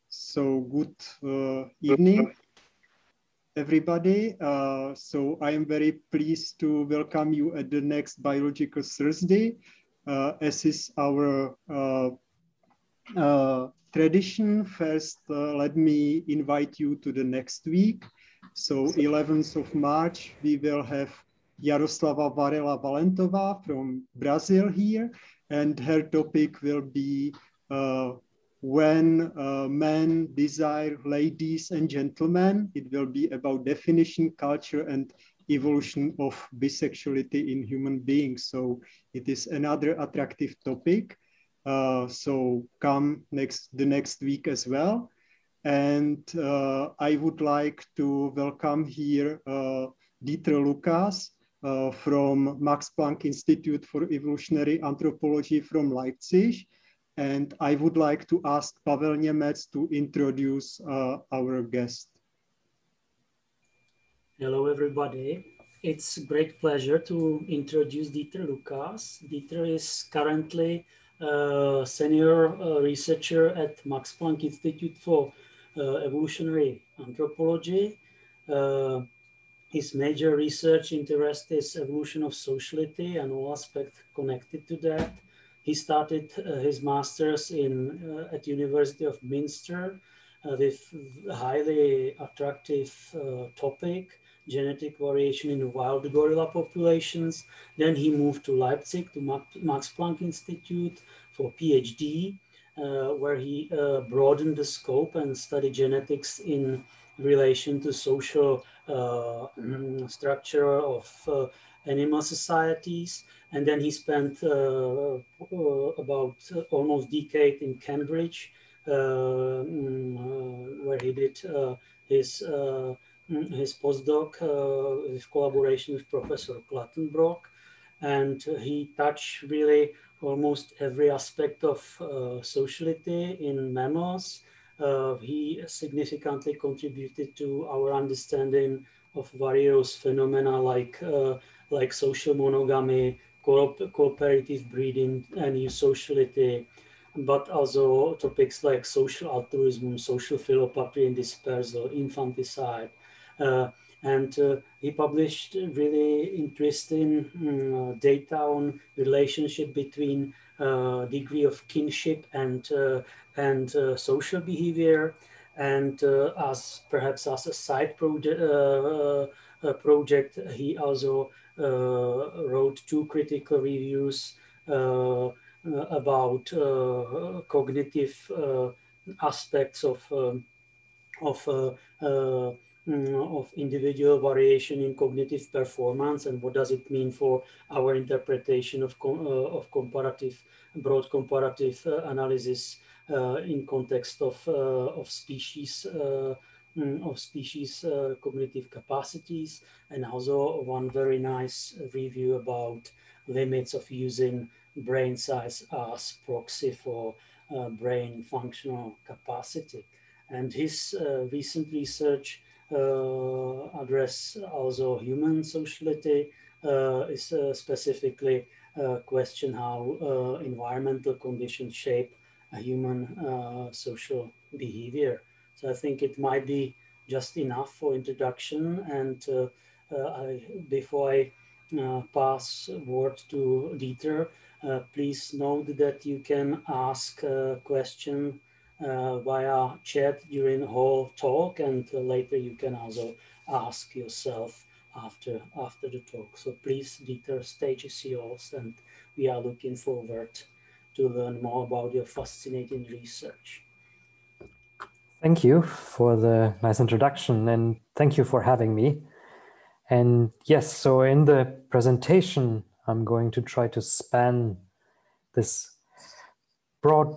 So good evening, everybody. So I am very pleased to welcome you at the next Biological Thursday, as is our tradition. First, let me invite you to the next week. So 11th of March, we will have Jaroslava Varela Valentová from Brazil here, and her topic will be when men desire ladies and gentlemen. It will be about definition, culture, and evolution of bisexuality in human beings. So it is another attractive topic. So come the next week as well. And I would like to welcome here Dieter Lukas from Max Planck Institute for Evolutionary Anthropology from Leipzig. And I would like to ask Pavel Němec to introduce our guest. Hello, everybody. It's a great pleasure to introduce Dieter Lukas. Dieter is currently a senior researcher at Max Planck Institute for Evolutionary Anthropology. His major research interest is evolution of sociality and all aspects connected to that. He started his master's at University of Münster with a highly attractive topic, genetic variation in wild gorilla populations. Then he moved to Leipzig to Max Planck Institute for PhD, where he broadened the scope and studied genetics in relation to social structure of animal societies. And then he spent about almost a decade in Cambridge, where he did his postdoc with collaboration with Professor Clattenbrock. And he touched really almost every aspect of sociality in mammals. He significantly contributed to our understanding of various phenomena like social monogamy, cooperative breeding, and eusociality, but also topics like social altruism, social philopatry and dispersal, infanticide. And he published really interesting data on relationship between degree of kinship and social behavior. And perhaps as a side project, he also wrote 2 critical reviews about cognitive aspects of individual variation in cognitive performance, and what does it mean for our interpretation of broad comparative analysis in context of species cognitive capacities, and also one very nice review about limits of using brain size as proxy for brain functional capacity. And his recent research address also human sociality, is specifically question how environmental conditions shape a human social behavior. So I think it might be just enough for introduction. And before I pass word to Dieter, please note that you can ask a question via chat during the whole talk, and later you can also ask yourself after the talk. So please, Dieter, stage is yours, and we are looking forward to learn more about your fascinating research. Thank you for the nice introduction, and thank you for having me. And yes, so in the presentation, I'm going to try to span this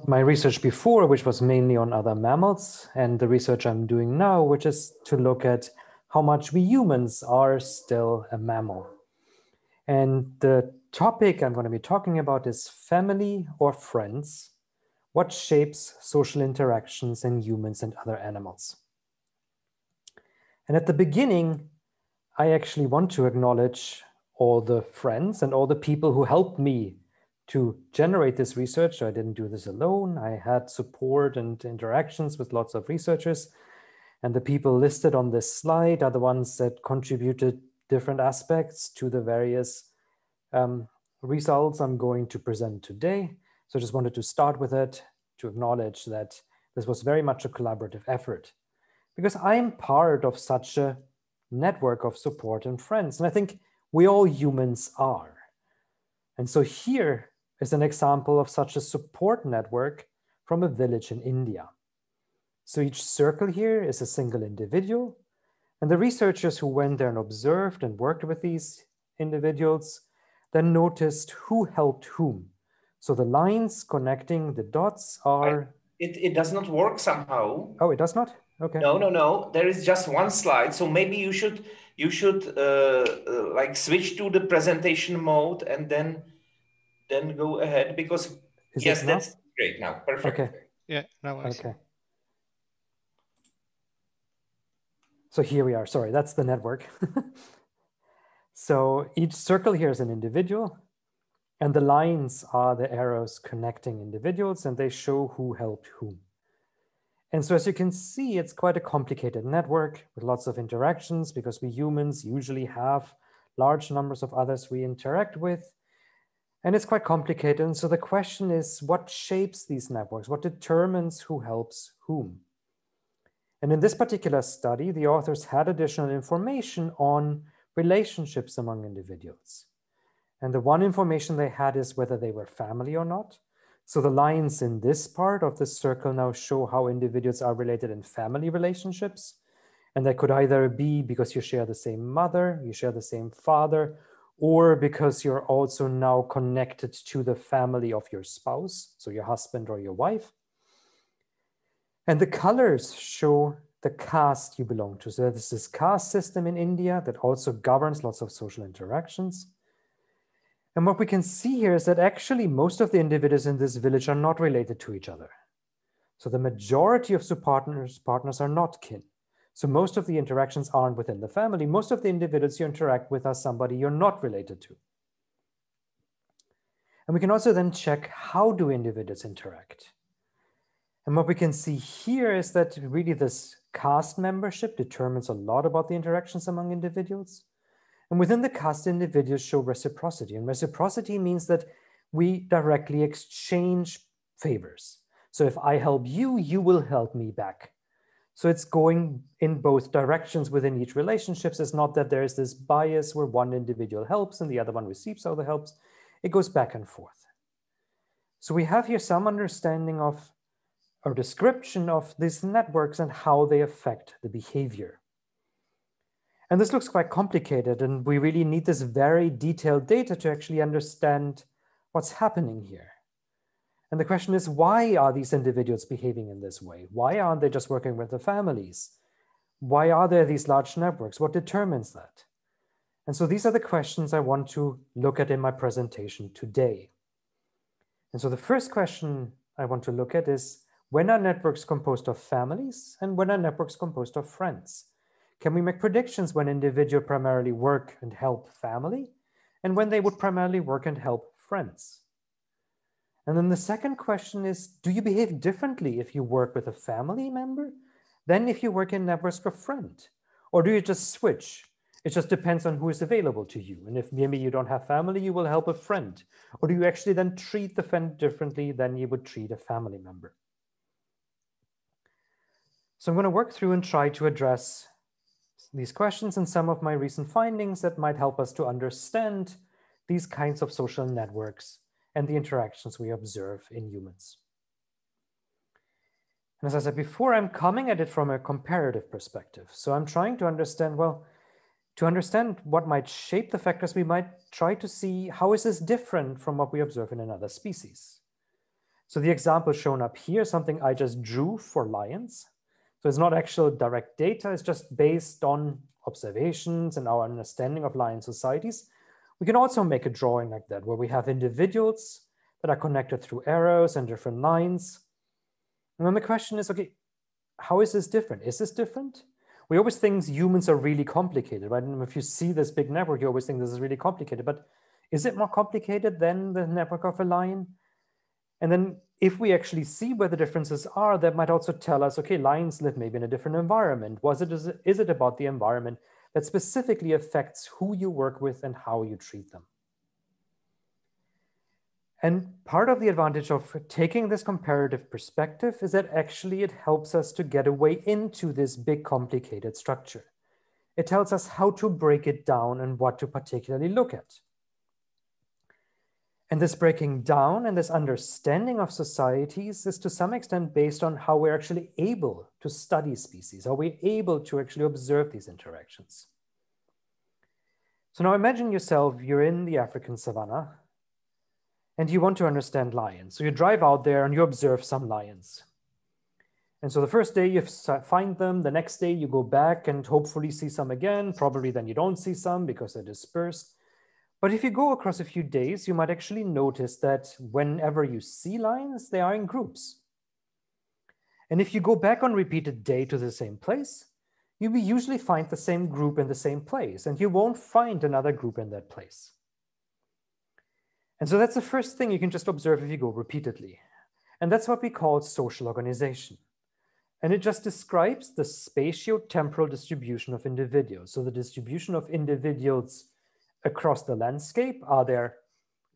my research before, which was mainly on other mammals, and the research I'm doing now, which is to look at how much we humans are still a mammal. And the topic I'm going to be talking about is family or friends. What shapes social interactions in humans and other animals? And at the beginning, I actually want to acknowledge all the friends and all the people who helped me to generate this research. So I didn't do this alone. I had support and interactions with lots of researchers. And the people listed on this slide are the ones that contributed different aspects to the various results I'm going to present today. So I just wanted to start with it, to acknowledge that this was very much a collaborative effort, because I'm part of such a network of support and friends. And I think we all humans are. And so here is an example of such a support network from a village in India. So each circle here is a single individual. And the researchers who went there and observed and worked with these individuals then noticed who helped whom. So the lines connecting the dots are... It does not work somehow. Oh, it does not? Okay. No. There is just one slide. So maybe you should like switch to the presentation mode and then go ahead, because yes, that's great now. Perfect. Okay. Yeah, now I see. Okay. So here we are. Sorry, that's the network. So each circle here is an individual, and the lines are the arrows connecting individuals, and they show who helped whom. And so as you can see, it's quite a complicated network with lots of interactions, because we humans usually have large numbers of others we interact with. And it's quite complicated. And so the question is, what shapes these networks? What determines who helps whom? And in this particular study, the authors had additional information on relationships among individuals. And the one information they had is whether they were family or not. So the lines in this part of the circle now show how individuals are related in family relationships. And that could either be because you share the same mother, you share the same father, or because you're also now connected to the family of your spouse, so your husband or your wife. And the colors show the caste you belong to. So there's this caste system in India that also governs lots of social interactions. And what we can see here is that actually most of the individuals in this village are not related to each other. So the majority of partners are not kin. So most of the interactions aren't within the family. Most of the individuals you interact with are somebody you're not related to. And we can also then check, how do individuals interact? And what we can see here is that really this caste membership determines a lot about the interactions among individuals. And within the caste, individuals show reciprocity. And reciprocity means that we directly exchange favors. So if I help you, you will help me back. So it's going in both directions within each relationship. It's not that there is this bias where one individual helps and the other one receives other helps. It goes back and forth. So we have here some understanding of or description of these networks and how they affect the behavior. And this looks quite complicated, and we really need this very detailed data to actually understand what's happening here. And the question is, why are these individuals behaving in this way? Why aren't they just working with the families? Why are there these large networks? What determines that? And so these are the questions I want to look at in my presentation today. And so the first question I want to look at is, when are networks composed of families and when are networks composed of friends? Can we make predictions when individuals primarily work and help family and when they would primarily work and help friends? And then the second question is, do you behave differently if you work with a family member than if you work in networks of friends? Or do you just switch? It just depends on who is available to you. And if maybe you don't have family, you will help a friend. Or do you actually then treat the friend differently than you would treat a family member? So I'm going to work through and try to address these questions and some of my recent findings that might help us to understand these kinds of social networks and the interactions we observe in humans. And as I said before, I'm coming at it from a comparative perspective. So I'm trying to understand, well, to understand what might shape the factors, we might try to see how is this different from what we observe in another species. So the example shown up here is something I just drew for lions. So it's not actual direct data, it's just based on observations and our understanding of lion societies. We can also make a drawing like that, where we have individuals that are connected through arrows and different lines. And then the question is, okay, how is this different? Is this different? We always think humans are really complicated, right? And if you see this big network, you always think this is really complicated, but Is it more complicated than the network of a lion? And then if we actually see where the differences are, that might also tell us, okay, lions live maybe in a different environment. Is it about the environment that specifically affects who you work with and how you treat them? And part of the advantage of taking this comparative perspective is that actually it helps us to get away into this big complicated structure. It tells us how to break it down and what to particularly look at. And this breaking down and this understanding of societies is to some extent based on how we're actually able to study species. Are we able to actually observe these interactions? So now imagine yourself, you're in the African savannah and you want to understand lions. So you drive out there and you observe some lions. And so the first day you find them, the next day you go back and hopefully see some again. Probably then you don't see some because they're dispersed. But if you go across a few days, you might actually notice that whenever you see lions, they are in groups. And if you go back on repeated day to the same place, you will usually find the same group in the same place, and you won't find another group in that place. And so that's the first thing you can just observe if you go repeatedly. And that's what we call social organization. And it just describes the spatio-temporal distribution of individuals. So the distribution of individuals across the landscape. Are there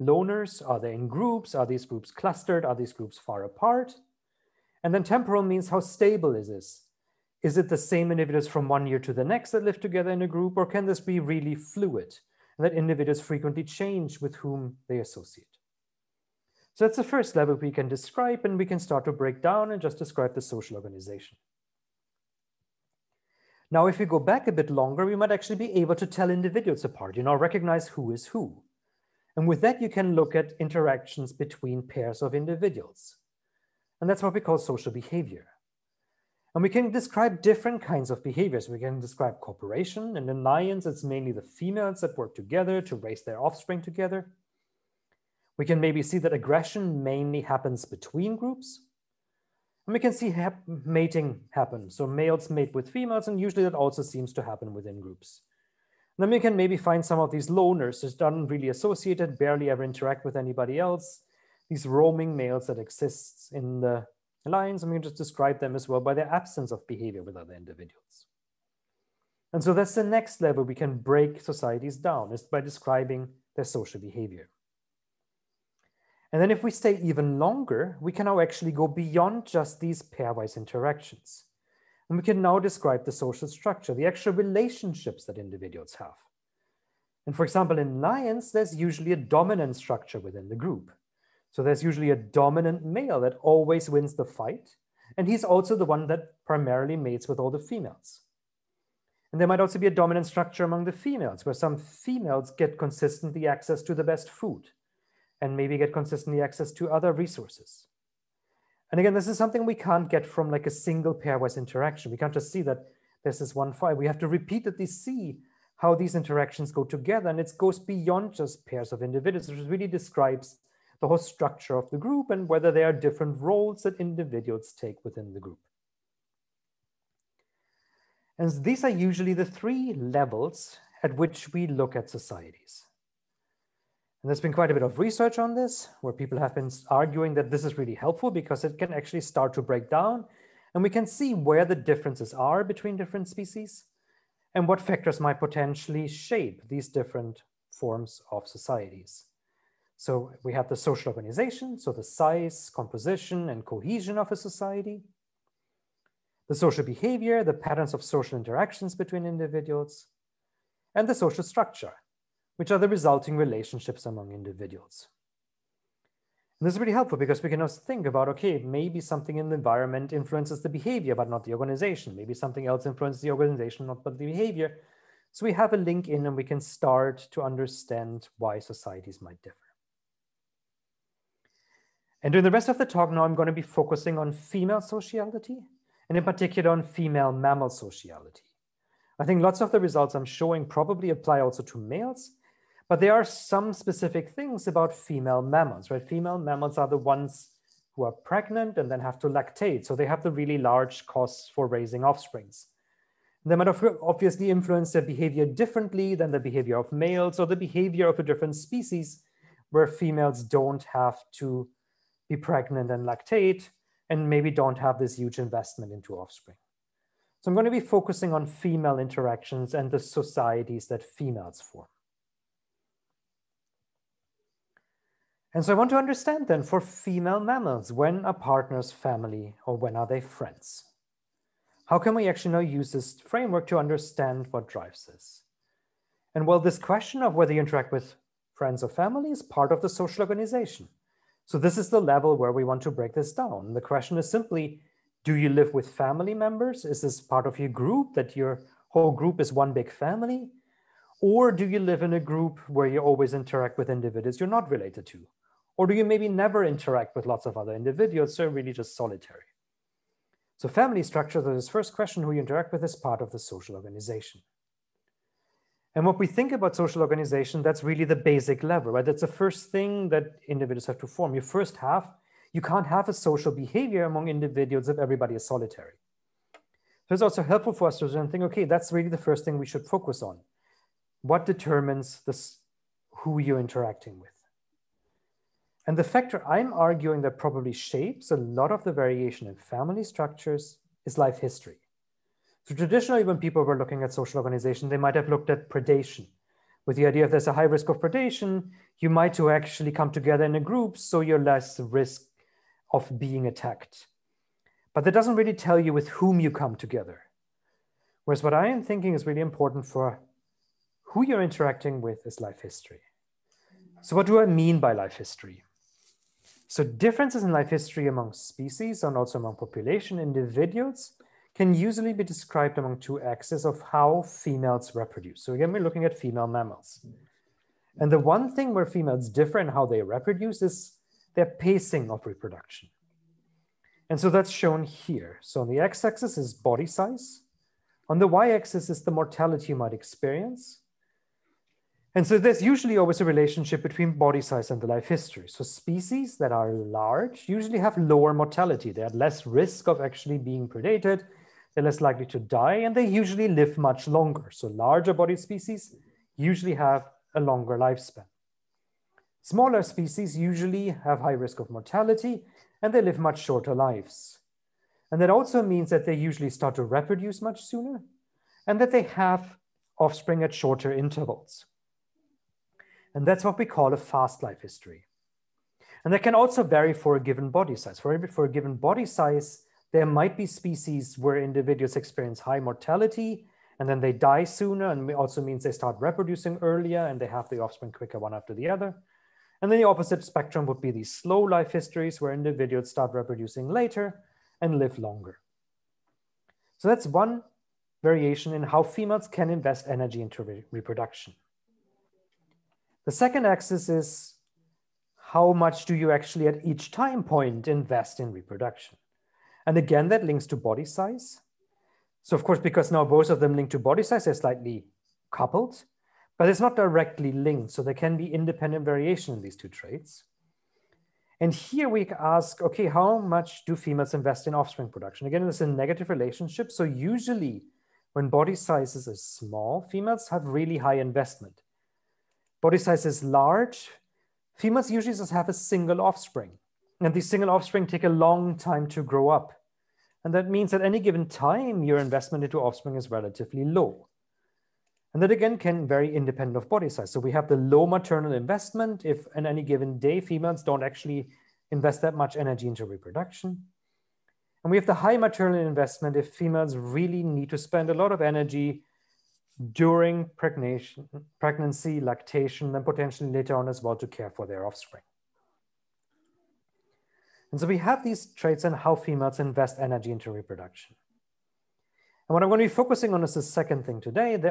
loners? Are they in groups? Are these groups clustered? Are these groups far apart? And then temporal means how stable is this? Is it the same individuals from one year to the next that live together in a group, or can this be really fluid and that individuals frequently change with whom they associate? So that's the first level we can describe, and we can start to break down and just describe the social organization. Now, if we go back a bit longer, we might actually be able to tell individuals apart, recognize who is who. And with that, you can look at interactions between pairs of individuals. And that's what we call social behavior. And we can describe different kinds of behaviors. We can describe cooperation, and in lions, it's mainly the females that work together to raise their offspring together. We can maybe see that aggression mainly happens between groups. And we can see mating happen. So males mate with females, and usually that also seems to happen within groups. And then we can maybe find some of these loners that aren't really associated, barely ever interact with anybody else. These roaming males that exist in the lions, and we can just describe them as well by their absence of behavior with other individuals. And so that's the next level we can break societies down, is by describing their social behavior. And then if we stay even longer, we can now actually go beyond just these pairwise interactions. And we can now describe the social structure, the actual relationships that individuals have. And for example, in lions, there's usually a dominant structure within the group. So there's usually a dominant male that always wins the fight. And he's also the one that primarily mates with all the females. And there might also be a dominant structure among the females, where some females get consistently access to the best food, and maybe get consistently access to other resources. And again, this is something we can't get from like a single pairwise interaction. We can't just see that there's this one fight. We have to repeatedly see how these interactions go together, and it goes beyond just pairs of individuals, which really describes the whole structure of the group and whether there are different roles that individuals take within the group. And these are usually the three levels at which we look at societies. And there's been quite a bit of research on this, where people have been arguing that this is really helpful because it can actually start to break down, and we can see where the differences are between different species and what factors might potentially shape these different forms of societies. So we have the social organization, so the size, composition, and cohesion of a society, the social behavior, the patterns of social interactions between individuals, and the social structure, which are the resulting relationships among individuals. And this is really helpful because we can also think about, okay, maybe something in the environment influences the behavior, but not the organization. Maybe something else influences the organization, not but the behavior. So we have a link in, and we can start to understand why societies might differ. And during the rest of the talk now, I'm going to be focusing on female sociality, and in particular on female mammal sociality. I think lots of the results I'm showing probably apply also to males, but there are some specific things about female mammals, right? Female mammals are the ones who are pregnant and then have to lactate. So they have the really large costs for raising offsprings. They might obviously influence their behavior differently than the behavior of males or the behavior of a different species where females don't have to be pregnant and lactate and maybe don't have this huge investment into offspring. So I'm going to be focusing on female interactions and the societies that females form. And so I want to understand then, for female mammals, when are partners family or when are they friends? How can we actually now use this framework to understand what drives this? And well, this question of whether you interact with friends or family is part of the social organization. So this is the level where we want to break this down. The question is simply, do you live with family members? Is this part of your group, that your whole group is one big family? Or do you live in a group where you always interact with individuals you're not related to? Or do you maybe never interact with lots of other individuals, so really just solitary? So family structure, this first question, who you interact with, is part of the social organization. And what we think about social organization, that's really the basic level, right? That's the first thing that individuals have to form. You can't have a social behavior among individuals if everybody is solitary. So it's also helpful for us to think, okay, that's really the first thing we should focus on. What determines this, who you're interacting with? And the factor I'm arguing that probably shapes a lot of the variation in family structures is life history. So traditionally, when people were looking at social organization, they might have looked at predation, with the idea if there's a high risk of predation, you might to actually come together in a group, so you're less risk of being attacked. But that doesn't really tell you with whom you come together. Whereas what I am thinking is really important for who you're interacting with is life history. So what do I mean by life history? So differences in life history among species and also among population individuals can usually be described among two axes of how females reproduce. So again, we're looking at female mammals. And the one thing where females differ in how they reproduce is their pacing of reproduction. And so that's shown here. So on the x-axis is body size. On the y-axis is the mortality you might experience. And so there's usually always a relationship between body size and the life history. So species that are large usually have lower mortality. They have less risk of actually being predated. They're less likely to die, and they usually live much longer. So larger bodied species usually have a longer lifespan. Smaller species usually have high risk of mortality, and they live much shorter lives. And that also means that they usually start to reproduce much sooner, and that they have offspring at shorter intervals. And that's what we call a fast life history. And that can also vary for a given body size. For a given body size, there might be species where individuals experience high mortality and then they die sooner, and it also means they start reproducing earlier and they have the offspring quicker one after the other. And then the opposite spectrum would be these slow life histories where individuals start reproducing later and live longer. So that's one variation in how females can invest energy into reproduction. The second axis is how much do you actually at each time point invest in reproduction? And again, that links to body size. So of course, because now both of them link to body size, they're slightly coupled, but it's not directly linked. So there can be independent variation in these two traits. And here we ask, okay, how much do females invest in offspring production? Again, it's a negative relationship. So usually when body sizes are small, females have really high investment. Body size is large, females usually just have a single offspring. And these single offspring take a long time to grow up. And that means at any given time, your investment into offspring is relatively low. And that again can vary independent of body size. So we have the low maternal investment if on any given day, females don't actually invest that much energy into reproduction. And we have the high maternal investment if females really need to spend a lot of energy during pregnancy, lactation, and potentially later on as well to care for their offspring. And so we have these traits on how females invest energy into reproduction. And what I'm going to be focusing on is the second thing today,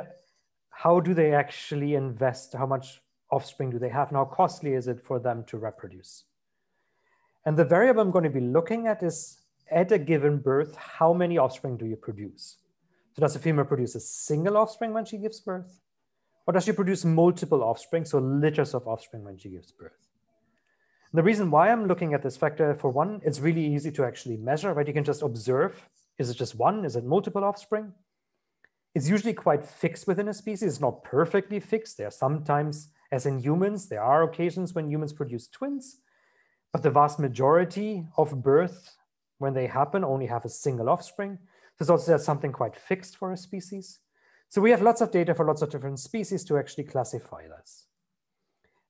how do they actually invest, how much offspring do they have, and how costly is it for them to reproduce? And the variable I'm going to be looking at is at a given birth, how many offspring do you produce? So does a female produce a single offspring when she gives birth? Or does she produce multiple offspring, so litters of offspring when she gives birth? And the reason why I'm looking at this factor, for one, it's really easy to actually measure, right? You can just observe, is it just one? Is it multiple offspring? is usually quite fixed within a species. It's not perfectly fixed. There are sometimes, as in humans, there are occasions when humans produce twins, but the vast majority of births, when they happen, only have a single offspring. So it's also something quite fixed for a species. So we have lots of data for lots of different species to actually classify this.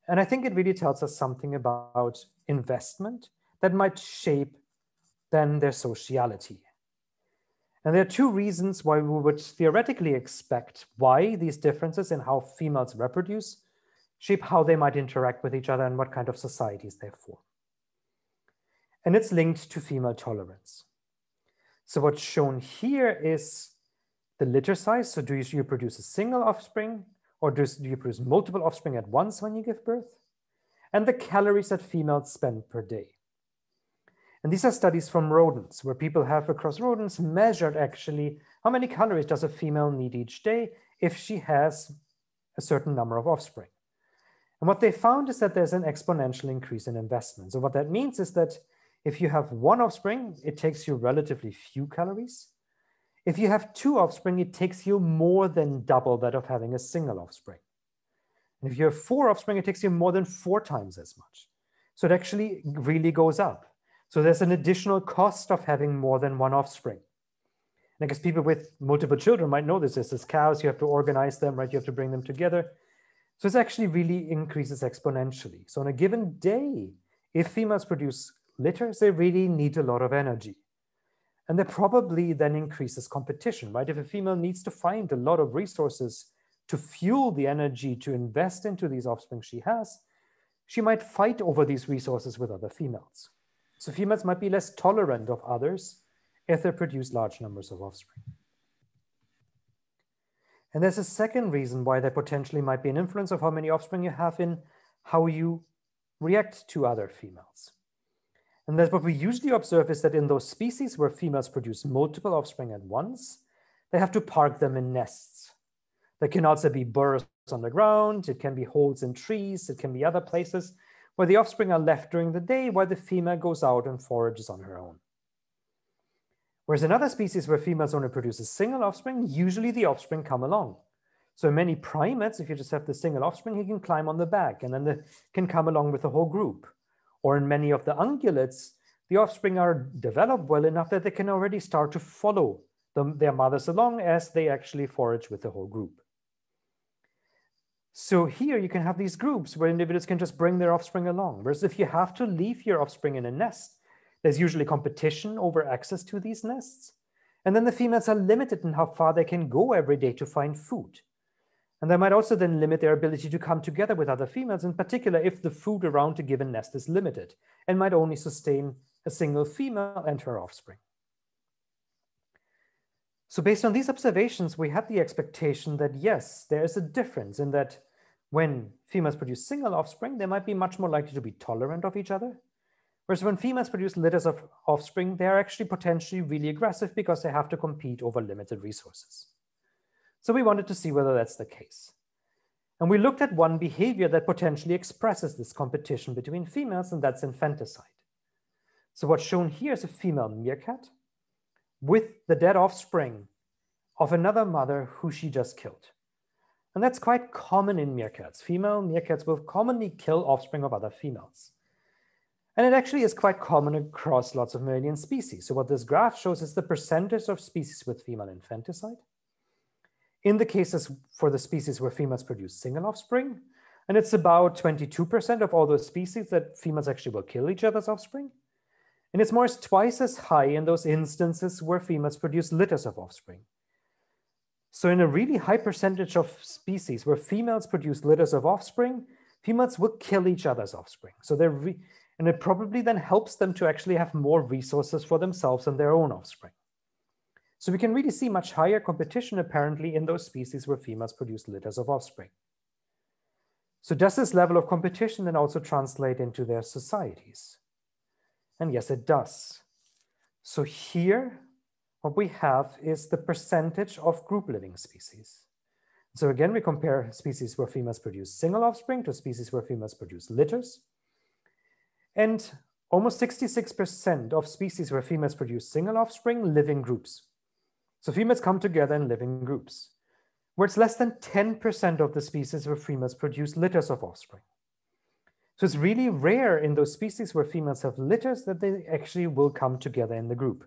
And I think it really tells us something about investment that might shape then their sociality. And there are two reasons why we would theoretically expect why these differences in how females reproduce shape how they might interact with each other and what kind of societies they form. And it's linked to female tolerance. So what's shown here is the litter size. So do you produce a single offspring, or do you produce multiple offspring at once when you give birth? And the calories that females spend per day. And these are studies from rodents, where people have across rodents measured actually how many calories does a female need each day if she has a certain number of offspring. And what they found is that there's an exponential increase in investment. So what that means is that if you have one offspring, it takes you relatively few calories. If you have two offspring, it takes you more than double that of having a single offspring. And if you have four offspring, it takes you more than 4 times as much. So it actually really goes up. So there's an additional cost of having more than one offspring. And I guess people with multiple children might know this. There's cows, you have to organize them, right? You have to bring them together. So it actually really increases exponentially. So on a given day, if females produce litters, they really need a lot of energy. And that probably then increases competition, right? If a female needs to find a lot of resources to fuel the energy to invest into these offspring she has, she might fight over these resources with other females. So females might be less tolerant of others if they produce large numbers of offspring. And there's a second reason why there potentially might be an influence of how many offspring you have in how you react to other females. And that's what we usually observe is that in those species where females produce multiple offspring at once, they have to park them in nests. There can also be burrows on the ground, it can be holes in trees, it can be other places where the offspring are left during the day while the female goes out and forages on her own. Whereas in other species where females only produce a single offspring, usually the offspring come along. So in many primates, if you just have the single offspring, he can climb on the back and then they can come along with the whole group. Or in many of the ungulates, the offspring are developed well enough that they can already start to follow their mothers along as they actually forage with the whole group. So here you can have these groups where individuals can just bring their offspring along. Whereas if you have to leave your offspring in a nest, there's usually competition over access to these nests. And then the females are limited in how far they can go every day to find food. And they might also then limit their ability to come together with other females, in particular if the food around a given nest is limited and might only sustain a single female and her offspring. So based on these observations, we had the expectation that yes, there is a difference in that when females produce single offspring, they might be much more likely to be tolerant of each other. Whereas when females produce litters of offspring, they are actually potentially really aggressive because they have to compete over limited resources. So we wanted to see whether that's the case. And we looked at one behavior that potentially expresses this competition between females, and that's infanticide. So what's shown here is a female meerkat with the dead offspring of another mother who she just killed. And that's quite common in meerkats. Female meerkats will commonly kill offspring of other females. And it actually is quite common across lots of mammalian species. So what this graph shows is the percentage of species with female infanticide. In the cases for the species where females produce single offspring, and it's about 22% of all those species that females actually will kill each other's offspring. And it's more as twice as high in those instances where females produce litters of offspring. So in a really high percentage of species where females produce litters of offspring, females will kill each other's offspring. So and it probably then helps them to actually have more resources for themselves and their own offspring. So we can really see much higher competition apparently in those species where females produce litters of offspring. So does this level of competition then also translate into their societies? And yes, it does. So here, what we have is the percentage of group living species. So again, we compare species where females produce single offspring to species where females produce litters. And almost 66% of species where females produce single offspring live in groups. So females come together and live in groups, where it's less than 10% of the species where females produce litters of offspring. So it's really rare in those species where females have litters that they actually will come together in the group.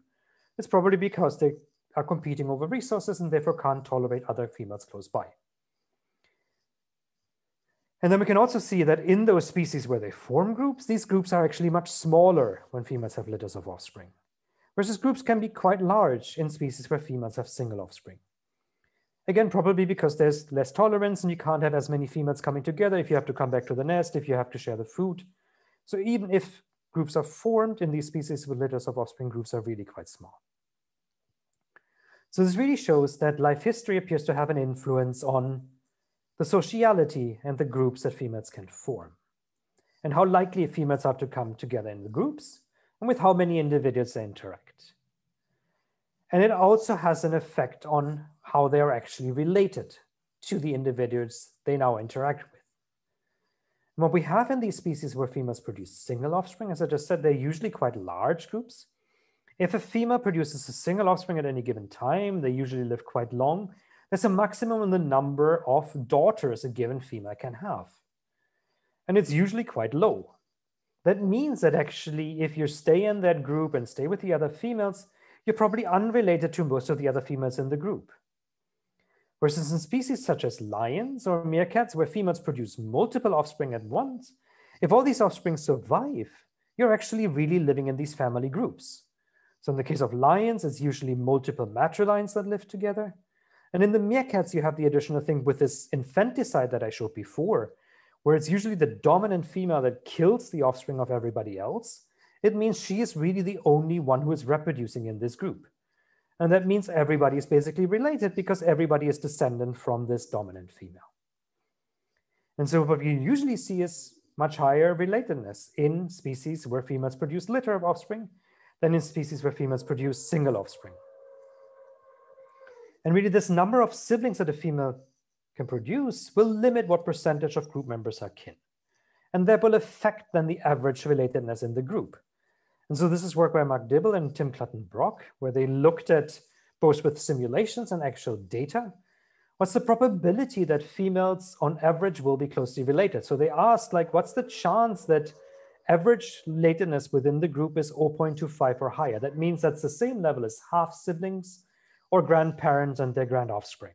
It's probably because they are competing over resources and therefore can't tolerate other females close by. And then we can also see that in those species where they form groups, these groups are actually much smaller when females have litters of offspring, versus groups can be quite large in species where females have single offspring. Again, probably because there's less tolerance and you can't have as many females coming together if you have to come back to the nest, if you have to share the food. So even if groups are formed in these species with litters of offspring, groups are really quite small. So this really shows that life history appears to have an influence on the sociality and the groups that females can form, and how likely females are to come together in the groups, and with how many individuals they interact. And it also has an effect on how they are actually related to the individuals they now interact with. And what we have in these species where females produce single offspring, as I just said, they're usually quite large groups. If a female produces a single offspring at any given time, they usually live quite long. There's a maximum in the number of daughters a given female can have. And it's usually quite low. That means that actually, if you stay in that group and stay with the other females, you're probably unrelated to most of the other females in the group. Versus in species such as lions or meerkats, where females produce multiple offspring at once, if all these offspring survive, you're actually really living in these family groups. So in the case of lions, it's usually multiple matrilines that live together. And in the meerkats, you have the additional thing with this infanticide that I showed before, where it's usually the dominant female that kills the offspring of everybody else. It means she is really the only one who is reproducing in this group. And that means everybody is basically related because everybody is descendant from this dominant female. And so what we usually see is much higher relatedness in species where females produce litter of offspring than in species where females produce single offspring. And really this number of siblings that a female can produce will limit what percentage of group members are kin. And that will affect then the average relatedness in the group. And so this is work by Mark Dibble and Tim Clutton-Brock, where they looked at, both with simulations and actual data, what's the probability that females on average will be closely related? So they asked, like, what's the chance that average relatedness within the group is 0.25 or higher? That means that's the same level as half siblings or grandparents and their grand offspring.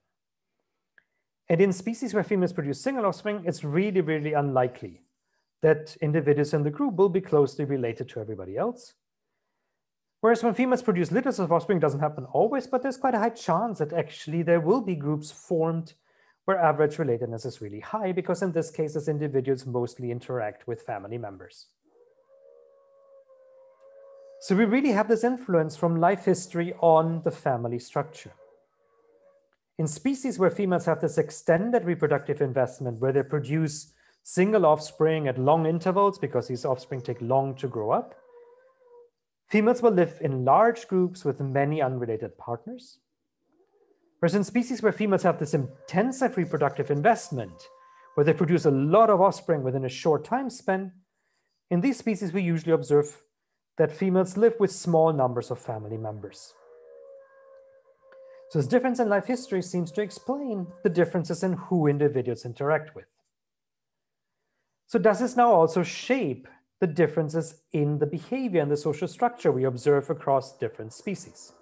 And in species where females produce single offspring, it's really, really unlikely that individuals in the group will be closely related to everybody else. Whereas when females produce litters of offspring, it doesn't happen always, but there's quite a high chance that actually there will be groups formed where average relatedness is really high, because in this case, as individuals mostly interact with family members. So we really have this influence from life history on the family structure. In species where females have this extended reproductive investment, where they produce single offspring at long intervals because these offspring take long to grow up, females will live in large groups with many unrelated partners. Whereas in species where females have this intensive reproductive investment, where they produce a lot of offspring within a short time span, in these species we usually observe that females live with small numbers of family members. So this difference in life history seems to explain the differences in who individuals interact with. So does this now also shape the differences in the behavior and the social structure we observe across different species?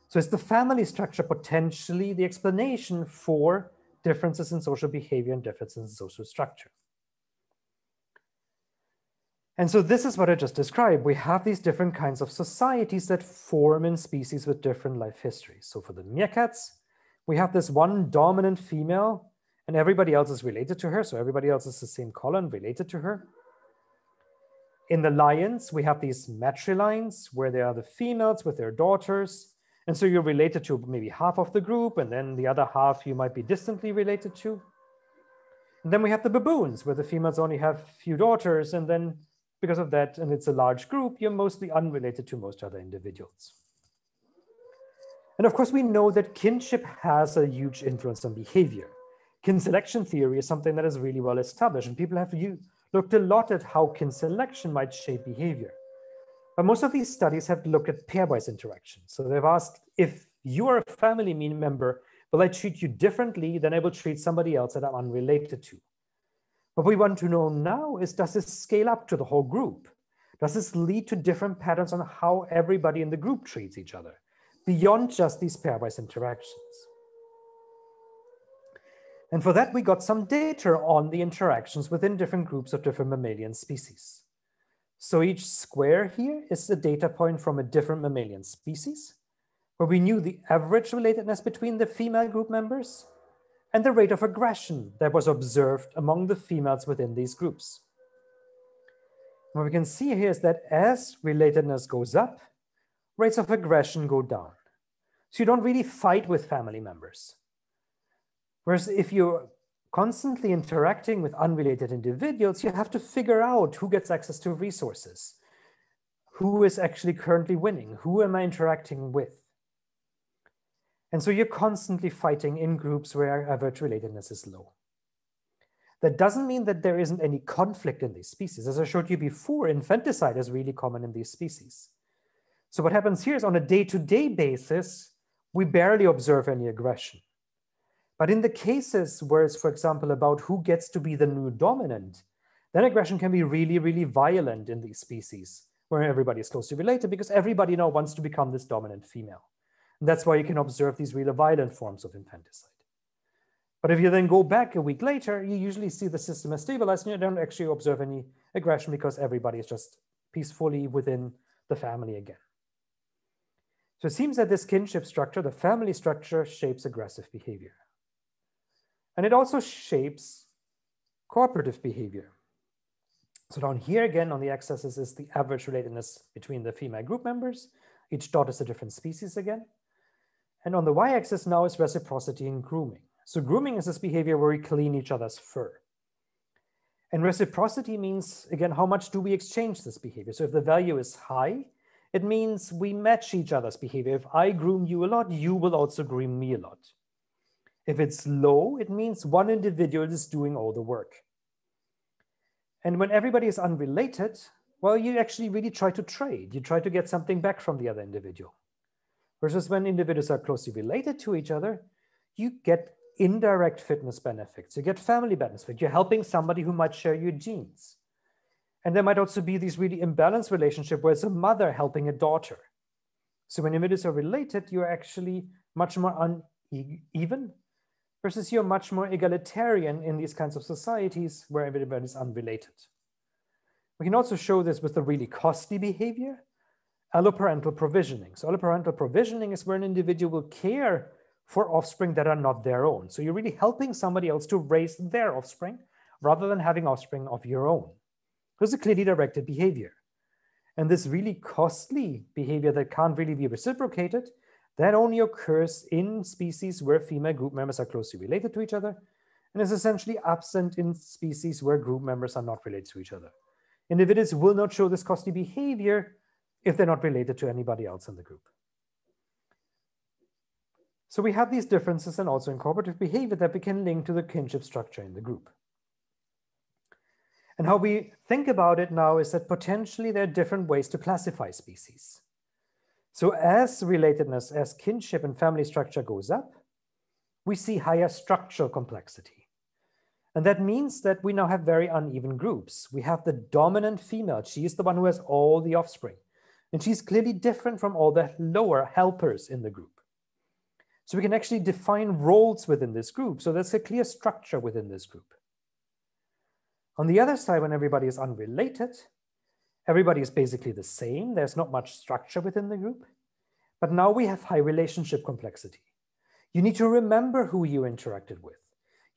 So is the family structure potentially the explanation for differences in social behavior and differences in social structure? And so this is what I just described. We have these different kinds of societies that form in species with different life histories. So for the meerkats, we have this one dominant female and everybody else is related to her. So everybody else is the same colon related to her. In the lions, we have these matrilines where they are the females with their daughters. And so you're related to maybe half of the group, and then the other half you might be distantly related to. And then we have the baboons where the females only have a few daughters. And then because of that, and it's a large group, you're mostly unrelated to most other individuals. And of course, we know that kinship has a huge influence on behavior. Kin selection theory is something that is really well established, and people have looked a lot at how kin selection might shape behavior. But most of these studies have looked at pairwise interaction. So they've asked, if You are a family member, will I treat you differently than I will treat somebody else that I'm unrelated to? What we want to know now is, does this scale up to the whole group? Does this lead to different patterns on how everybody in the group treats each other, beyond just these pairwise interactions? And for that, we got some data on the interactions within different groups of different mammalian species. So each square here is a data point from a different mammalian species, where we knew the average relatedness between the female group members and the rate of aggression that was observed among the females within these groups. What we can see here is that as relatedness goes up, rates of aggression go down. So you don't really fight with family members. Whereas if you're constantly interacting with unrelated individuals, you have to figure out who gets access to resources, who is actually currently winning, who am I interacting with? And so you're constantly fighting in groups where average relatedness is low. That doesn't mean that there isn't any conflict in these species. As I showed you before, infanticide is really common in these species. So what happens here is, on a day-to-day basis, we barely observe any aggression. But in the cases where it's, for example, about who gets to be the new dominant, then aggression can be really, really violent in these species where everybody is closely related, because everybody now wants to become this dominant female. And that's why you can observe these really violent forms of infanticide. But if you then go back a week later, you usually see the system has stabilized and you don't actually observe any aggression, because everybody is just peacefully within the family again. So it seems that this kinship structure, the family structure, shapes aggressive behavior. And it also shapes cooperative behavior. So down here again on the x-axis is the average relatedness between the female group members. Each dot is a different species again. And on the y-axis now is reciprocity and grooming. So grooming is this behavior where we clean each other's fur. And reciprocity means, again, how much do we exchange this behavior? So if the value is high, it means we match each other's behavior. If I groom you a lot, you will also groom me a lot. If it's low, it means one individual is doing all the work. And when everybody is unrelated, well, you actually really try to trade. You try to get something back from the other individual. Versus when individuals are closely related to each other, you get indirect fitness benefits. You get family benefits. You're helping somebody who might share your genes. And there might also be these really imbalanced relationships where it's a mother helping a daughter. So when individuals are related, you're actually much more uneven, versus you're much more egalitarian in these kinds of societies where everybody is unrelated. We can also show this with the really costly behavior, alloparental provisioning. So alloparental provisioning is where an individual will care for offspring that are not their own. So you're really helping somebody else to raise their offspring rather than having offspring of your own. This is a clearly directed behavior. And this really costly behavior that can't really be reciprocated, that only occurs in species where female group members are closely related to each other, and is essentially absent in species where group members are not related to each other. Individuals will not show this costly behavior if they're not related to anybody else in the group. So we have these differences and also in cooperative behavior that we can link to the kinship structure in the group. And how we think about it now is that potentially there are different ways to classify species. So as relatedness, as kinship and family structure goes up, we see higher structural complexity. And that means that we now have very uneven groups. We have the dominant female. She is the one who has all the offspring. And she's clearly different from all the lower helpers in the group. So we can actually define roles within this group. So there's a clear structure within this group. On the other side, when everybody is unrelated, everybody is basically the same. There's not much structure within the group. But now we have high relationship complexity. You need to remember who you interacted with.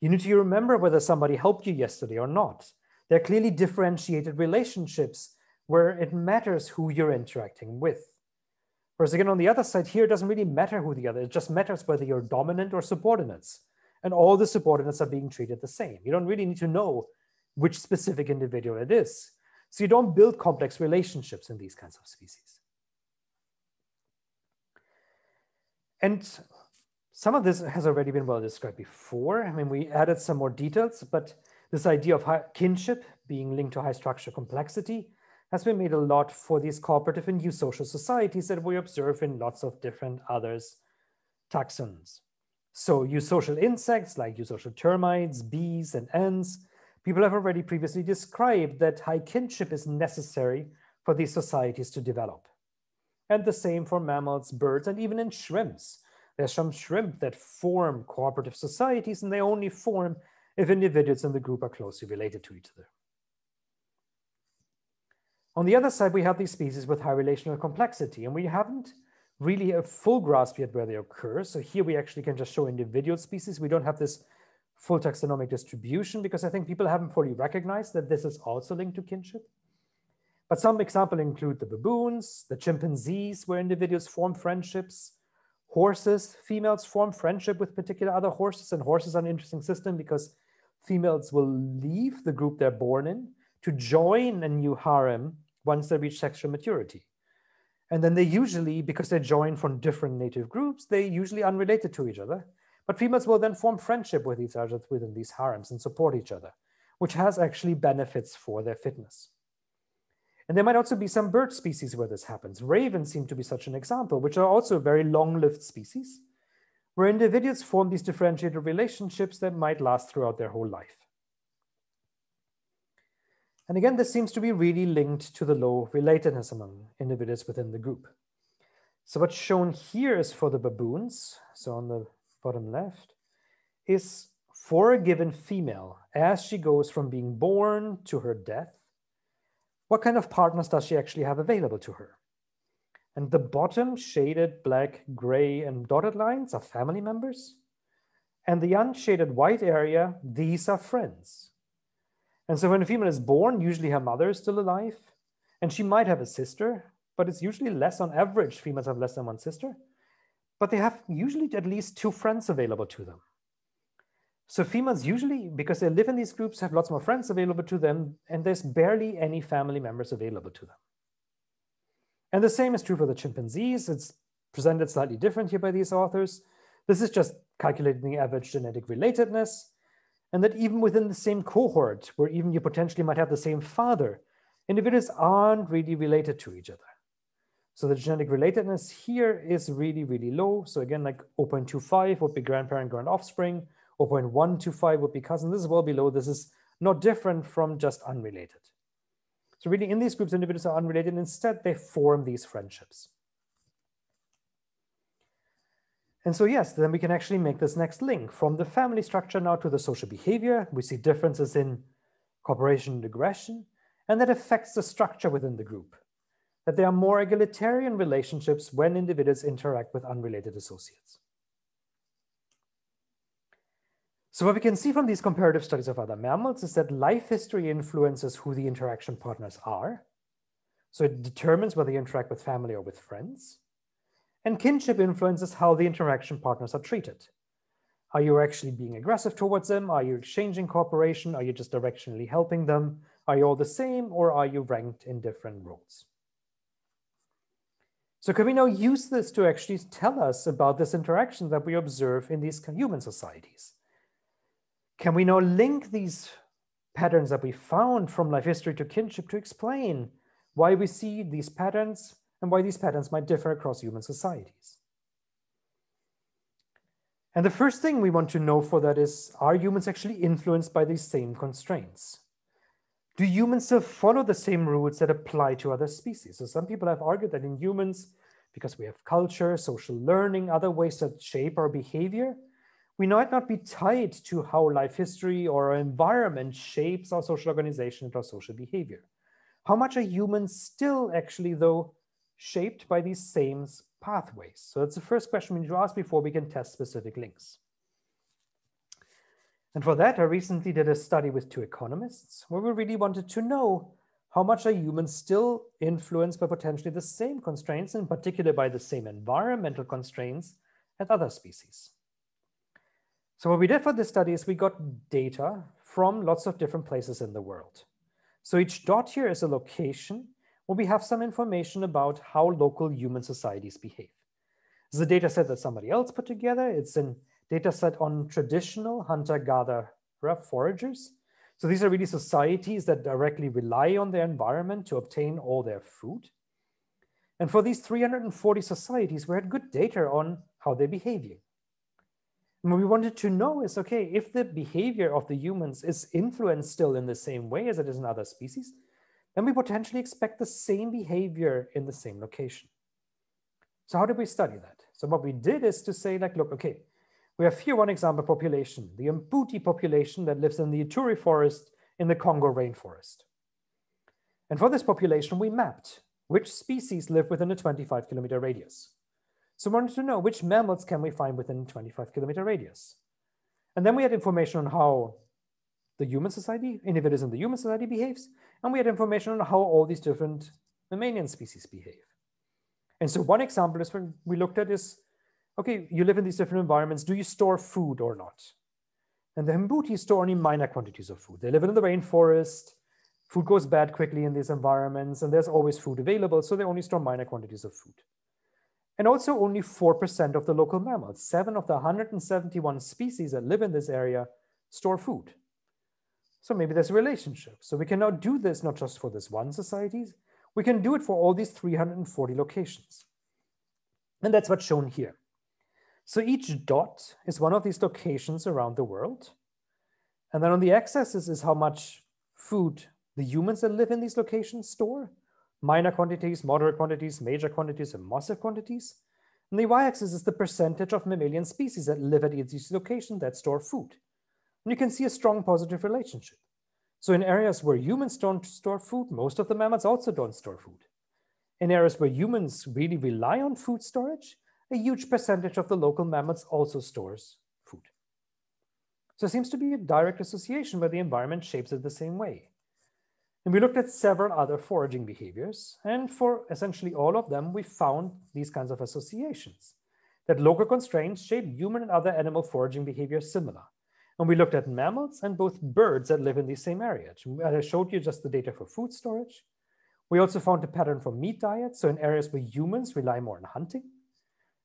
You need to remember whether somebody helped you yesterday or not. There are clearly differentiated relationships where it matters who you're interacting with. Whereas again, on the other side here, it doesn't really matter who the other is. It just matters whether you're dominant or subordinates. And all the subordinates are being treated the same. You don't really need to know which specific individual it is. So you don't build complex relationships in these kinds of species. And some of this has already been well described before. I mean, we added some more details, but this idea of kinship being linked to high structure complexity has been made a lot for these cooperative and youth social societies that we observe in lots of different others taxons. So eusocial insects like eusocial termites, bees, and ants, people have already previously described that high kinship is necessary for these societies to develop. And the same for mammals, birds, and even in shrimps. There's some shrimp that form cooperative societies, and they only form if individuals in the group are closely related to each other. On the other side, we have these species with high relational complexity, and we haven't really a full grasp yet where they occur. So here we actually can just show individual species. We don't have this full taxonomic distribution because I think people haven't fully recognized that this is also linked to kinship. But some examples include the baboons, the chimpanzees, where individuals form friendships, horses, females form friendship with particular other horses, and horses are an interesting system because females will leave the group they're born in to join a new harem once they reach sexual maturity. And then they usually, because they join from different native groups, they're usually unrelated to each other. But females will then form friendship with each other within these harems and support each other, which has actually benefits for their fitness. And there might also be some bird species where this happens. Ravens seem to be such an example, which are also very long-lived species, where individuals form these differentiated relationships that might last throughout their whole life. And again, this seems to be really linked to the low relatedness among individuals within the group. So what's shown here is for the baboons, so on the bottom left, is for a given female, as she goes from being born to her death, what kind of partners does she actually have available to her? And the bottom shaded black, gray, and dotted lines are family members. And the unshaded white area, these are friends. And so when a female is born, usually her mother is still alive, and she might have a sister, but it's usually less on average. Females have less than one sister, but they have usually at least 2 friends available to them. So females usually, because they live in these groups, have lots more friends available to them, and there's barely any family members available to them. And the same is true for the chimpanzees. It's presented slightly different here by these authors. This is just calculating the average genetic relatedness, and that even within the same cohort, where even you potentially might have the same father, individuals aren't really related to each other. So the genetic relatedness here is really, really low. So again, like 0.25 would be grandparent, grand offspring, 0.125 would be cousin. This is well below. This is not different from just unrelated. So really in these groups, individuals are unrelated. Instead, they form these friendships. And so yes, then we can actually make this next link from the family structure now to the social behavior. We see differences in cooperation and aggression, and that affects the structure within the group. That there are more egalitarian relationships when individuals interact with unrelated associates. So what we can see from these comparative studies of other mammals is that life history influences who the interaction partners are. So it determines whether you interact with family or with friends. And kinship influences how the interaction partners are treated. Are you actually being aggressive towards them? Are you exchanging cooperation? Are you just directionally helping them? Are you all the same, or are you ranked in different roles? So can we now use this to actually tell us about this interaction that we observe in these human societies? Can we now link these patterns that we found from life history to kinship to explain why we see these patterns and why these patterns might differ across human societies? And the first thing we want to know for that is, are humans actually influenced by these same constraints? Do humans still follow the same rules that apply to other species? So some people have argued that in humans, because we have culture, social learning, other ways that shape our behavior, we might not be tied to how life history or our environment shapes our social organization and our social behavior. How much are humans still actually, though, shaped by these same pathways? So that's the first question we need to ask before we can test specific links. And for that, I recently did a study with 2 economists where we really wanted to know how much are humans still influenced by potentially the same constraints, in particular by the same environmental constraints as other species. So what we did for this study is we got data from lots of different places in the world. So each dot here is a location where we have some information about how local human societies behave. This is a data set that somebody else put together. It's a data set on traditional hunter-gatherer foragers. So these are really societies that directly rely on their environment to obtain all their food. And for these 340 societies, we had good data on how they're behaving. And what we wanted to know is, okay, if the behavior of the humans is influenced still in the same way as it is in other species, then we potentially expect the same behavior in the same location. So how did we study that? So what we did is to say, like, look, okay, we have here one example population, the Mbuti population that lives in the Ituri forest in the Congo rainforest. And for this population, we mapped which species live within a 25-kilometer radius. So we wanted to know which mammals can we find within a 25-kilometer radius. And then we had information on how the human society, individuals in the human society behaves, and we had information on how all these different mammalian species behave. And so one example is when we looked at is, okay, you live in these different environments, do you store food or not? And the Mbuti store only minor quantities of food. They live in the rainforest, food goes bad quickly in these environments, and there's always food available, so they only store minor quantities of food. And also only 4% of the local mammals, 7 of the 171 species that live in this area, store food. So maybe there's a relationship. So we can now do this not just for this one society, we can do it for all these 340 locations. And that's what's shown here. So each dot is one of these locations around the world. And then on the x-axis is how much food the humans that live in these locations store. Minor quantities, moderate quantities, major quantities, and massive quantities. And the y-axis is the percentage of mammalian species that live at each location that store food. And you can see a strong positive relationship. So in areas where humans don't store food, most of the mammals also don't store food. In areas where humans really rely on food storage, a huge percentage of the local mammals also stores food. So it seems to be a direct association where the environment shapes it the same way. And we looked at several other foraging behaviors, and for essentially all of them, we found these kinds of associations, that local constraints shape human and other animal foraging behavior similar. And we looked at mammals and both birds that live in the same area. I showed you just the data for food storage. We also found a pattern for meat diets. So in areas where humans rely more on hunting,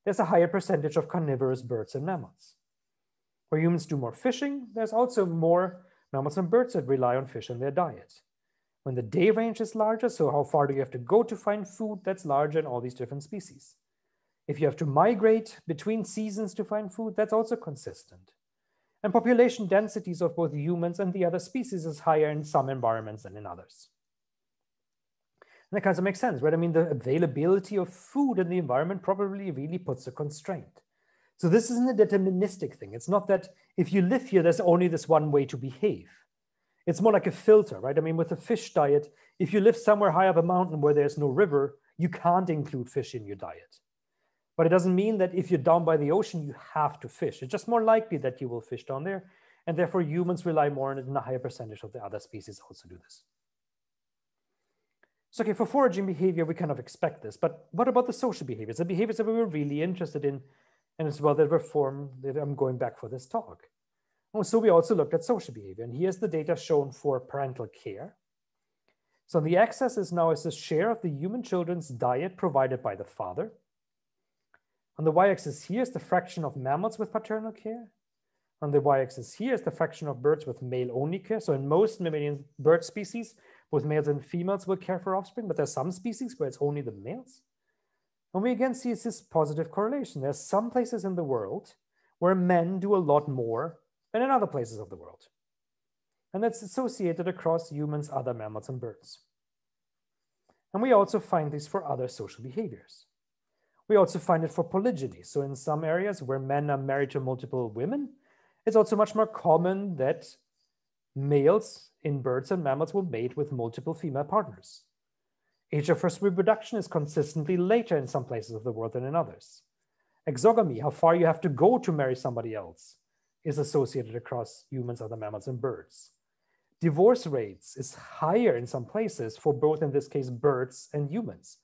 there's a higher percentage of carnivorous birds and mammals. Where humans do more fishing, there's also more mammals and birds that rely on fish in their diet. When the day range is larger, so how far do you have to go to find food, that's larger in all these different species. If you have to migrate between seasons to find food, that's also consistent. And population densities of both humans and the other species is higher in some environments than in others. And that kind of makes sense, right? I mean, the availability of food in the environment probably really puts a constraint. So this isn't a deterministic thing. It's not that if you live here, there's only this one way to behave. It's more like a filter, right? I mean, with a fish diet, if you live somewhere high up a mountain where there's no river, you can't include fish in your diet. But it doesn't mean that if you're down by the ocean, you have to fish. It's just more likely that you will fish down there. And therefore, humans rely more on it, and a higher percentage of the other species also do this. So, okay, for foraging behavior, we kind of expect this. But what about the social behaviors? The behaviors that we were really interested in, and as well that were formed, that I'm going back for this talk. So we also looked at social behavior, and here's the data shown for parental care. So the x-axis now is the share of the human children's diet provided by the father. On the y-axis here is the fraction of mammals with paternal care. On the y-axis here is the fraction of birds with male-only care. So in most mammalian bird species, both males and females will care for offspring, but there's some species where it's only the males. And we again see this positive correlation. There's some places in the world where men do a lot more than in other places of the world. And that's associated across humans, other mammals, and birds. And we also find this for other social behaviors. We also find it for polygyny. So in some areas where men are married to multiple women, it's also much more common that males in birds and mammals will mate with multiple female partners. Age of first reproduction is consistently later in some places of the world than in others. Exogamy, how far you have to go to marry somebody else, is associated across humans, other mammals, and birds. Divorce rates is higher in some places for both, in this case, birds and humans.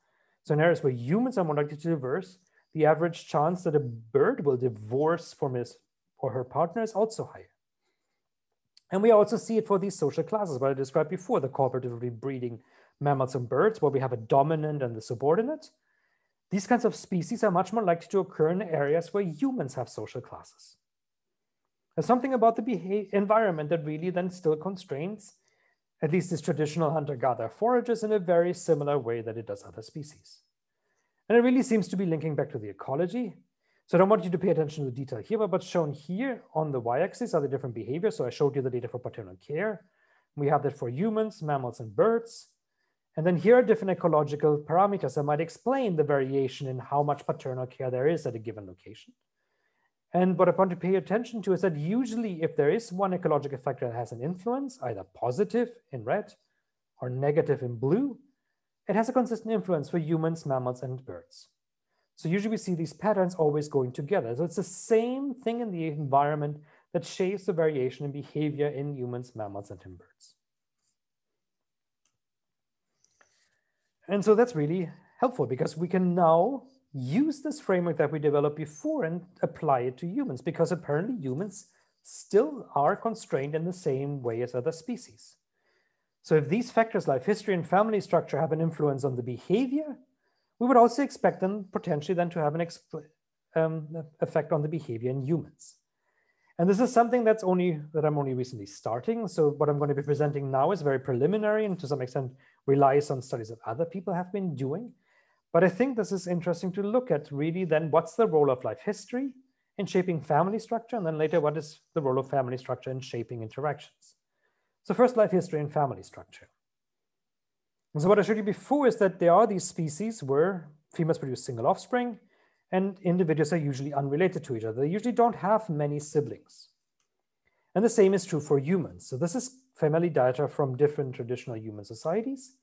So in areas where humans are more likely to divorce, the average chance that a bird will divorce from his or her partner is also higher. And we also see it for these social classes, what I described before, the cooperatively breeding mammals and birds, where we have a dominant and the subordinate. These kinds of species are much more likely to occur in areas where humans have social classes. There's something about the environment that really then still constrains at least this traditional hunter-gatherer forages in a very similar way that it does other species. And it really seems to be linking back to the ecology. So I don't want you to pay attention to the detail here, but what's shown here on the y-axis are the different behaviors. So I showed you the data for paternal care. We have that for humans, mammals, and birds. And then here are different ecological parameters that might explain the variation in how much paternal care there is at a given location. And what I want to pay attention to is that usually if there is one ecological factor that has an influence, either positive in red or negative in blue, it has a consistent influence for humans, mammals, and birds. So usually we see these patterns always going together. So it's the same thing in the environment that shapes the variation in behavior in humans, mammals, and in birds. And so that's really helpful because we can now use this framework that we developed before and apply it to humans, because apparently humans still are constrained in the same way as other species. So if these factors like history and family structure have an influence on the behavior, we would also expect them potentially then to have an effect on the behavior in humans. And this is something that I'm only recently starting. So what I'm going to be presenting now is very preliminary and to some extent relies on studies that other people have been doing. But I think this is interesting to look at really then what's the role of life history in shaping family structure, and then later what is the role of family structure in shaping interactions. So first, life history and family structure. And so what I showed you before is that there are these species where females produce single offspring and individuals are usually unrelated to each other. They usually don't have many siblings. And the same is true for humans. So this is family data from different traditional human societies.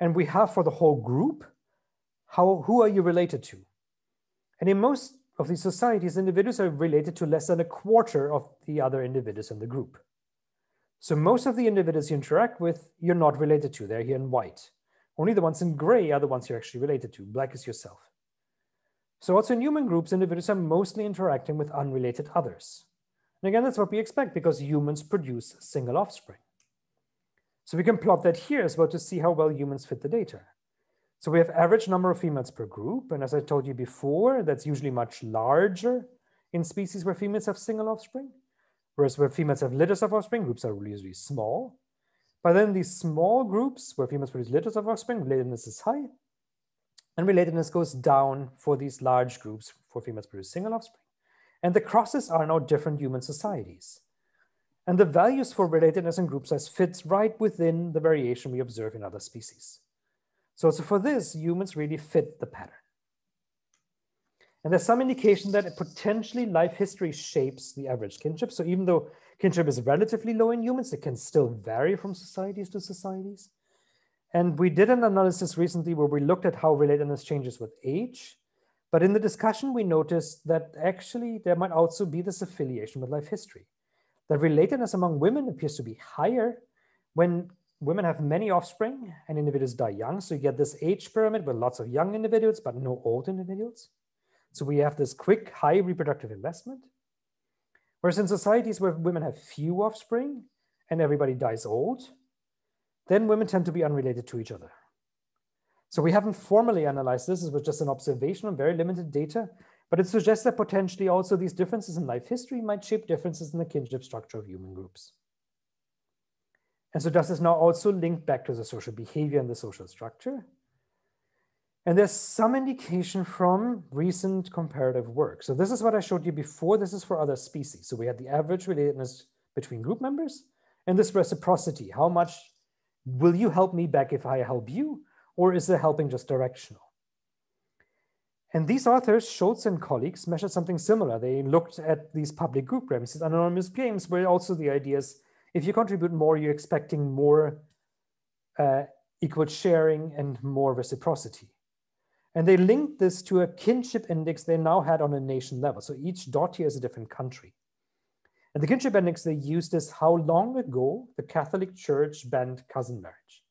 And we have for the whole group, who are you related to? And in most of these societies, individuals are related to less than a quarter of the other individuals in the group. So most of the individuals you interact with, you're not related to. They're here in white. Only the ones in gray are the ones you're actually related to. Black is yourself. So also in human groups, individuals are mostly interacting with unrelated others. And again, that's what we expect because humans produce single offspring. So we can plot that here as well to see how well humans fit the data. So we have average number of females per group. And as I told you before, that's usually much larger in species where females have single offspring. Whereas where females have litters of offspring, groups are really small. But then these small groups where females produce litters of offspring, relatedness is high. And relatedness goes down for these large groups for females produce single offspring. And the crosses are now different human societies. And the values for relatedness in group size fits right within the variation we observe in other species. So for this, humans really fit the pattern. And there's some indication that potentially life history shapes the average kinship. So even though kinship is relatively low in humans, it can still vary from societies to societies. And we did an analysis recently where we looked at how relatedness changes with age. But in the discussion, we noticed that actually there might also be this affiliation with life history. That relatedness among women appears to be higher when women have many offspring and individuals die young. So you get this age pyramid with lots of young individuals, but no old individuals. So we have this quick, high reproductive investment. Whereas in societies where women have few offspring and everybody dies old, then women tend to be unrelated to each other. So we haven't formally analyzed this. It was just an observation on very limited data, but it suggests that potentially also these differences in life history might shape differences in the kinship structure of human groups. And so does this now also link back to the social behavior and the social structure? And there's some indication from recent comparative work. So this is what I showed you before. This is for other species. So we had the average relatedness between group members and this reciprocity. How much will you help me back if I help you? Or is the helping just directional? And these authors, Schultz and colleagues, measured something similar. They looked at these public group games, these anonymous games, where also the idea is if you contribute more, you're expecting more equal sharing and more reciprocity. And they linked this to a kinship index they now had on a nation level. So each dot here is a different country. And the kinship index they used is how long ago the Catholic Church banned cousin marriage.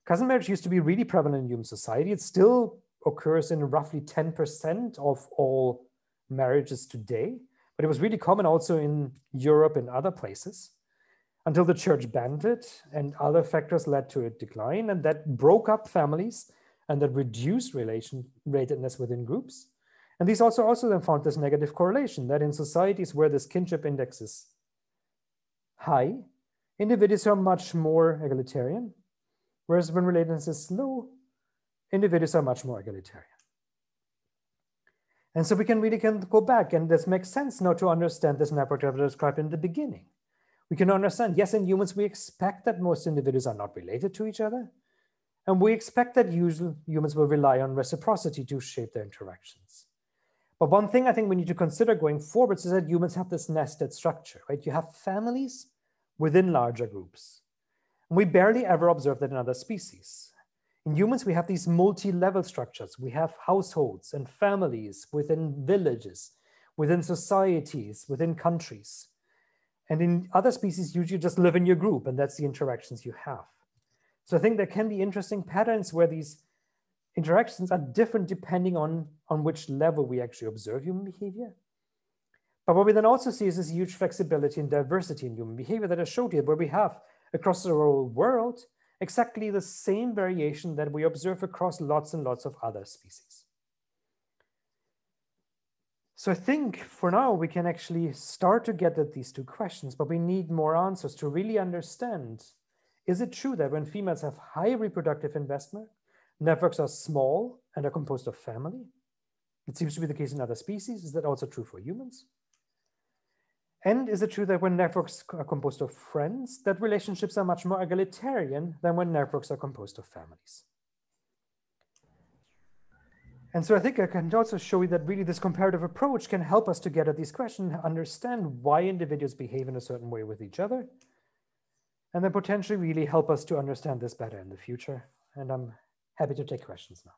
Cousin marriage used to be really prevalent in human society. It still occurs in roughly 10% of all marriages today, but it was really common also in Europe and other places until the church banned it and other factors led to a decline, and that broke up families and that reduced relatedness within groups. And these also then found this negative correlation that in societies where this kinship index is high, individuals are much more egalitarian, whereas when relatedness is low, individuals are much more egalitarian. And so we can really go back, and this makes sense now to understand this network that I described in the beginning. We can understand, yes, in humans, we expect that most individuals are not related to each other. And we expect that humans will rely on reciprocity to shape their interactions. But one thing I think we need to consider going forwards is that humans have this nested structure, right? You have families within larger groups. And we barely ever observe that in other species. In humans, we have these multi-level structures. We have households and families within villages, within societies, within countries. And in other species, you just live in your group, and that's the interactions you have. So I think there can be interesting patterns where these interactions are different depending on which level we actually observe human behavior. But what we then also see is this huge flexibility and diversity in human behavior that I showed here, where we have across the whole world exactly the same variation that we observe across lots and lots of other species. So I think for now we can actually start to get at these two questions, but we need more answers to really understand, is it true that when females have high reproductive investment, networks are small and are composed of family? It seems to be the case in other species. Is that also true for humans? And is it true that when networks are composed of friends, that relationships are much more egalitarian than when networks are composed of families? And so I think I can also show you that really this comparative approach can help us to get at these questions, understand why individuals behave in a certain way with each other, and then potentially really help us to understand this better in the future. And I'm happy to take questions now.